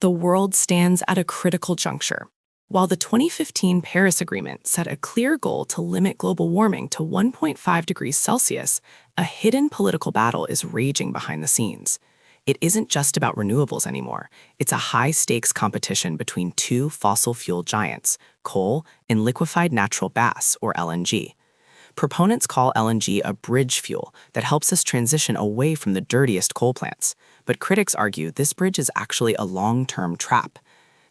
the world stands at a critical juncture. While the 2015 Paris Agreement set a clear goal to limit global warming to 1.5 degrees Celsius, a hidden political battle is raging behind the scenes. It isn't just about renewables anymore. It's a high-stakes competition between two fossil fuel giants, coal and liquefied natural gas, or LNG. Proponents call LNG a bridge fuel that helps us transition away from the dirtiest coal plants, but critics argue this bridge is actually a long-term trap.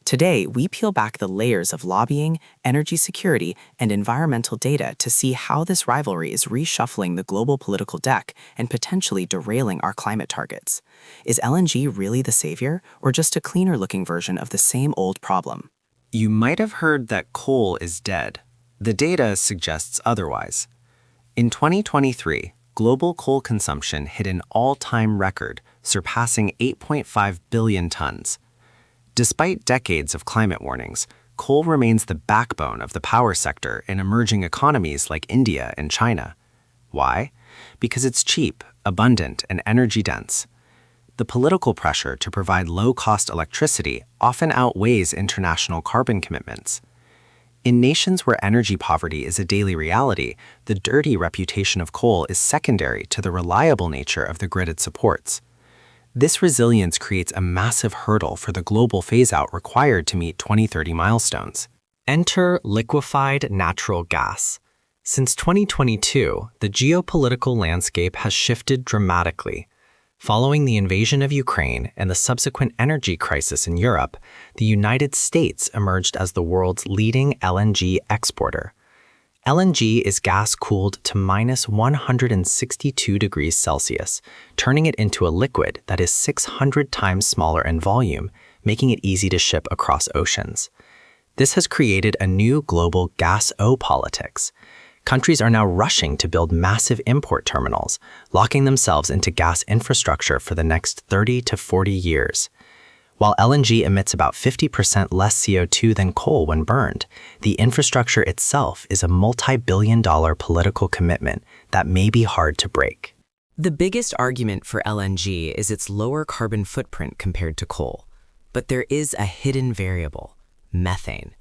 Today, we peel back the layers of lobbying, energy security, and environmental data to see how this rivalry is reshuffling the global political deck and potentially derailing our climate targets. Is LNG really the savior, or just a cleaner-looking version of the same old problem? You might have heard that coal is dead. The data suggests otherwise. In 2023, global coal consumption hit an all-time record, surpassing 8.5 billion tons. Despite decades of climate warnings, coal remains the backbone of the power sector in emerging economies like India and China. Why? Because it's cheap, abundant, and energy-dense. The political pressure to provide low-cost electricity often outweighs international carbon commitments. In nations where energy poverty is a daily reality, the dirty reputation of coal is secondary to the reliable nature of the grid it supports. This resilience creates a massive hurdle for the global phase-out required to meet 2030 milestones. Enter liquefied natural gas. Since 2022, the geopolitical landscape has shifted dramatically. Following the invasion of Ukraine and the subsequent energy crisis in Europe, the United States emerged as the world's leading LNG exporter. LNG is gas cooled to minus 162 degrees Celsius, turning it into a liquid that is 600 times smaller in volume, making it easy to ship across oceans. This has created a new global gas-o-politics. Countries are now rushing to build massive import terminals, locking themselves into gas infrastructure for the next 30 to 40 years. While LNG emits about 50% less CO2 than coal when burned, the infrastructure itself is a multi-billion-dollar political commitment that may be hard to break. The biggest argument for LNG is its lower carbon footprint compared to coal. But there is a hidden variable: methane.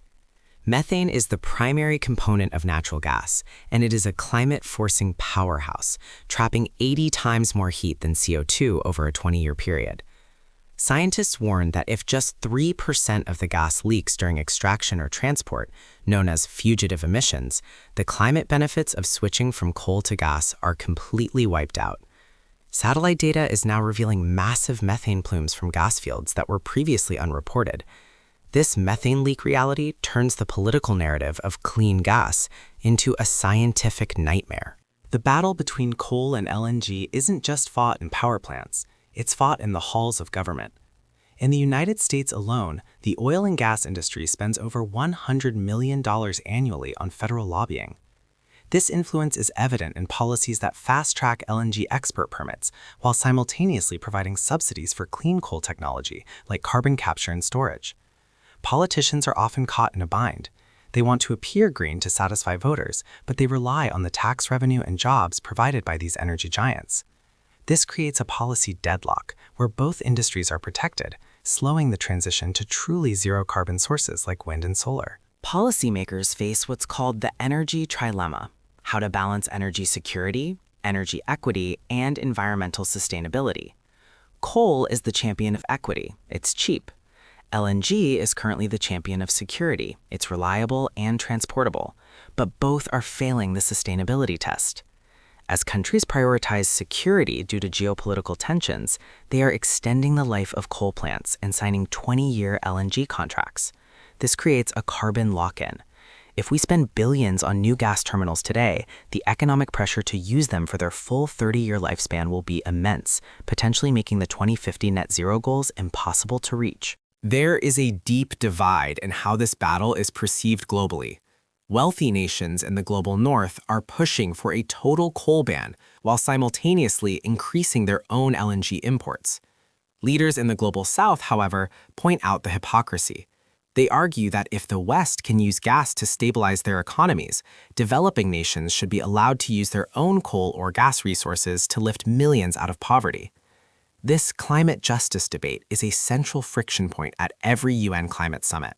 Methane is the primary component of natural gas, and it is a climate-forcing powerhouse, trapping 80 times more heat than CO2 over a 20-year period. Scientists warn that if just 3% of the gas leaks during extraction or transport, known as fugitive emissions, the climate benefits of switching from coal to gas are completely wiped out. Satellite data is now revealing massive methane plumes from gas fields that were previously unreported. This methane leak reality turns the political narrative of clean gas into a scientific nightmare. The battle between coal and LNG isn't just fought in power plants. It's fought in the halls of government. In the United States alone, the oil and gas industry spends over $100 million annually on federal lobbying. This influence is evident in policies that fast-track LNG export permits, while simultaneously providing subsidies for clean coal technology like carbon capture and storage. Politicians are often caught in a bind. They want to appear green to satisfy voters, but they rely on the tax revenue and jobs provided by these energy giants. This creates a policy deadlock where both industries are protected, slowing the transition to truly zero-carbon sources like wind and solar. Policymakers face what's called the energy trilemma: how to balance energy security, energy equity, and environmental sustainability. Coal is the champion of equity. It's cheap. LNG is currently the champion of security. It's reliable and transportable. But both are failing the sustainability test. As countries prioritize security due to geopolitical tensions, they are extending the life of coal plants and signing 20-year LNG contracts. This creates a carbon lock-in. If we spend billions on new gas terminals today, the economic pressure to use them for their full 30-year lifespan will be immense, potentially making the 2050 net zero goals impossible to reach. There is a deep divide in how this battle is perceived globally. Wealthy nations in the global north are pushing for a total coal ban while simultaneously increasing their own LNG imports. Leaders in the global south, however, point out the hypocrisy. They argue that if the West can use gas to stabilize their economies, developing nations should be allowed to use their own coal or gas resources to lift millions out of poverty. This climate justice debate is a central friction point at every UN climate summit.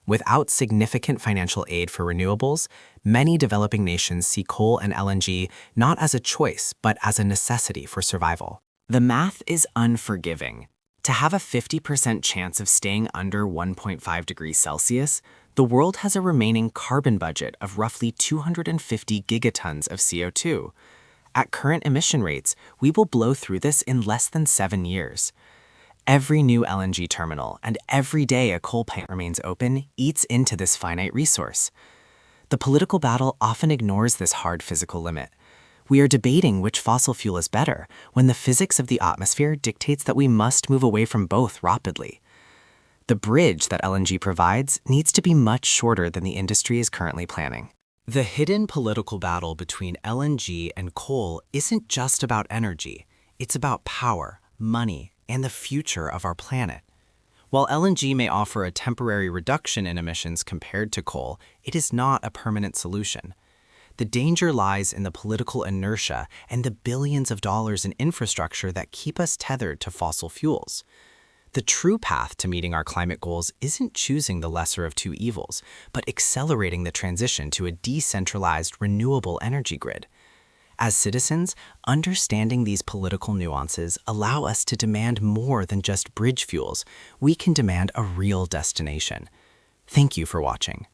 Without significant financial aid for renewables, many developing nations see coal and LNG not as a choice, but as a necessity for survival. The math is unforgiving. To have a 50% chance of staying under 1.5 degrees Celsius, the world has a remaining carbon budget of roughly 250 gigatons of CO2. At current emission rates, we will blow through this in less than 7 years. Every new LNG terminal and every day a coal plant remains open eats into this finite resource. The political battle often ignores this hard physical limit. We are debating which fossil fuel is better when the physics of the atmosphere dictates that we must move away from both rapidly. The bridge that LNG provides needs to be much shorter than the industry is currently planning. The hidden political battle between LNG and coal isn't just about energy. It's about power, money, and the future of our planet. While LNG may offer a temporary reduction in emissions compared to coal, it is not a permanent solution. The danger lies in the political inertia and the billions of dollars in infrastructure that keep us tethered to fossil fuels. The true path to meeting our climate goals isn't choosing the lesser of two evils, but accelerating the transition to a decentralized, renewable energy grid. As citizens, understanding these political nuances allow us to demand more than just bridge fuels. We can demand a real destination. Thank you for watching.